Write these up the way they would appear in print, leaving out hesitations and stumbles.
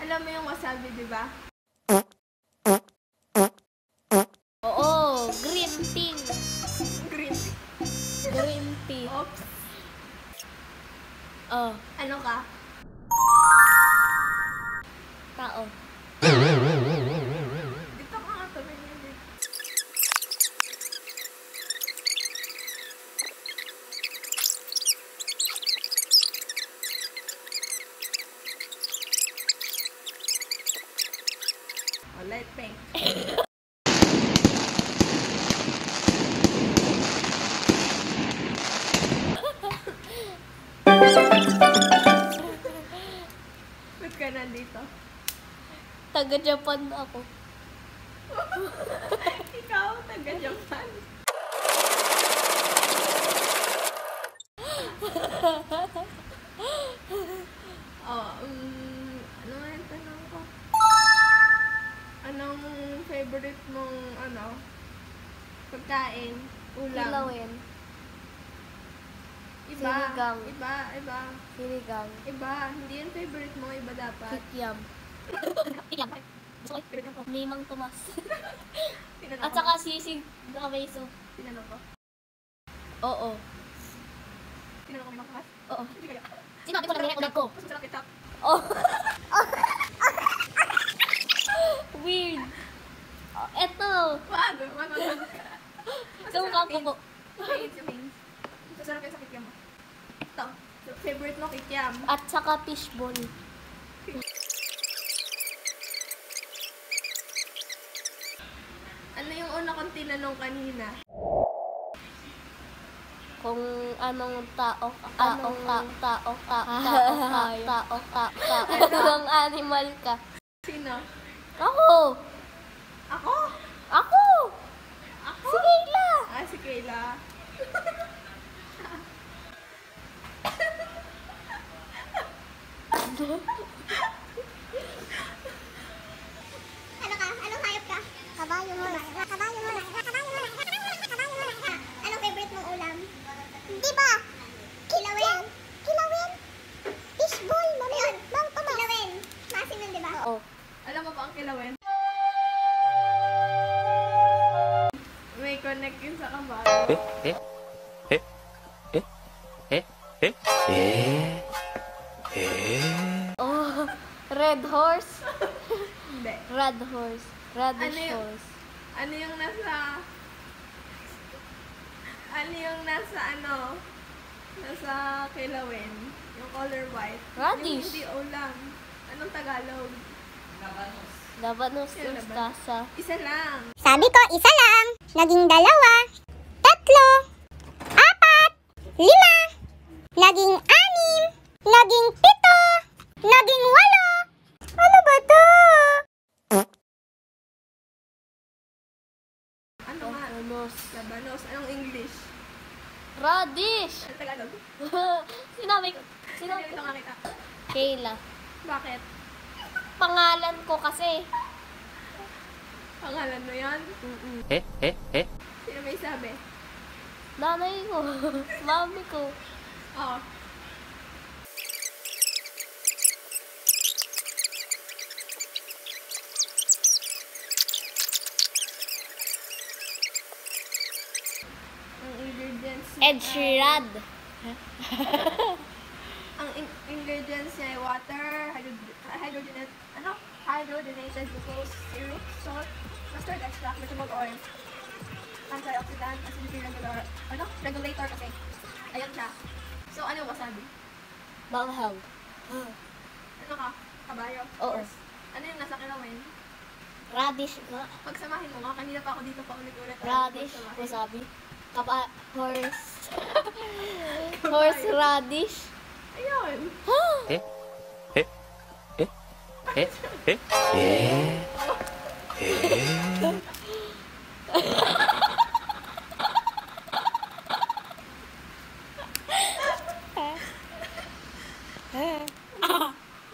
Alam mo yung wasabi, di ba? Oo, green tea. Green tea. Green tea. Oops. Oh, Ano ka? tao. Dito ka nga to. Light pink. Ba't ka nandito? Taga-Japan ako. Ikaw, taga-Japan. Ano nga yung tanong ko? Anong favorite mong, pagkain? Ulam? Kilawin. Iba. Sinigang. Iba. Sinigang. Iba. Hindi yung favorite mo. Iba dapat. Kikiam. Kikiam. Limang Tomas. Tinanong At ko. saka sisig na kabeso. Tinanong ko. Oo. Tinanong ko may makakas. Oo. Hindi kaya. Sinabi ko na rin ko. Masarap kita. Oh. Weird. Oh, eto. Wag. Sumukha ko po. Wait. Masarap yung sa kikiam mo. Ito. Favorite mo kikiam. At saka fishball. Ano yung una kong tinanong kanina? Kung anong tao, anong animal ka. Sino? Ako! Ako? Ako! Ako? Si Kayla! Si Kayla. Ano ka? Anong hayop ka? Kabayo mo na. Kabayo mo na. Anong favorite mong ulam? Di ba? Kilawin. Kilawin? Fishball, mami. Bang Tomas. Kilawin. Masim yun, di ba? Oo. Alam mo ba ang kilawin? May connect yun sa kabayo. Oh, red horse? Hindi. Red horse. Radish Ano yun? horse. Ano yung nasa... Nasa kilawin. Yung color white. Radish. Yung hindi ulam. Anong Tagalog? Labanos Yan, mustasa. Isa lang. Sabi ko, isa lang. Naging dalawa. Tatlo. Apat. Lima. Naging anim. Naging pito. Naging walo. Ano ba to? Ano nga? Labanos. Labanos. Anong English? Radish! Anong Tagalog? Sinabi ko. Sino ito nga kita? Kayla. Bakit? Pangalan ko kasi. Pangalan mo yun? Sino may sabi? Nanay ko. Mami ko. Oo. Ang ingredients niya Ed Sheeran. Ang ingredients niya ay water, hydrogenated glucose, syrup, salt, mustard extract, vegetable oil, antioxidant, acidity regulator kasi. Ayan siya. So, ano wasabi? Banghang. Ano ka? Kabayo? Oo. Horse? Ano yung nasa kilawin? Radish nga. Pagsamahin mo nga, kanina pa ako dito pa ulit-ulit. Radish. Pagsamahin. Wasabi. Horse. Horse radish. Ayun.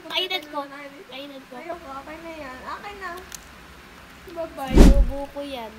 Kainin ko. Kainin ko. Ayoko, akin na yan. Akin na. Bye-bye. Bubo ko yan.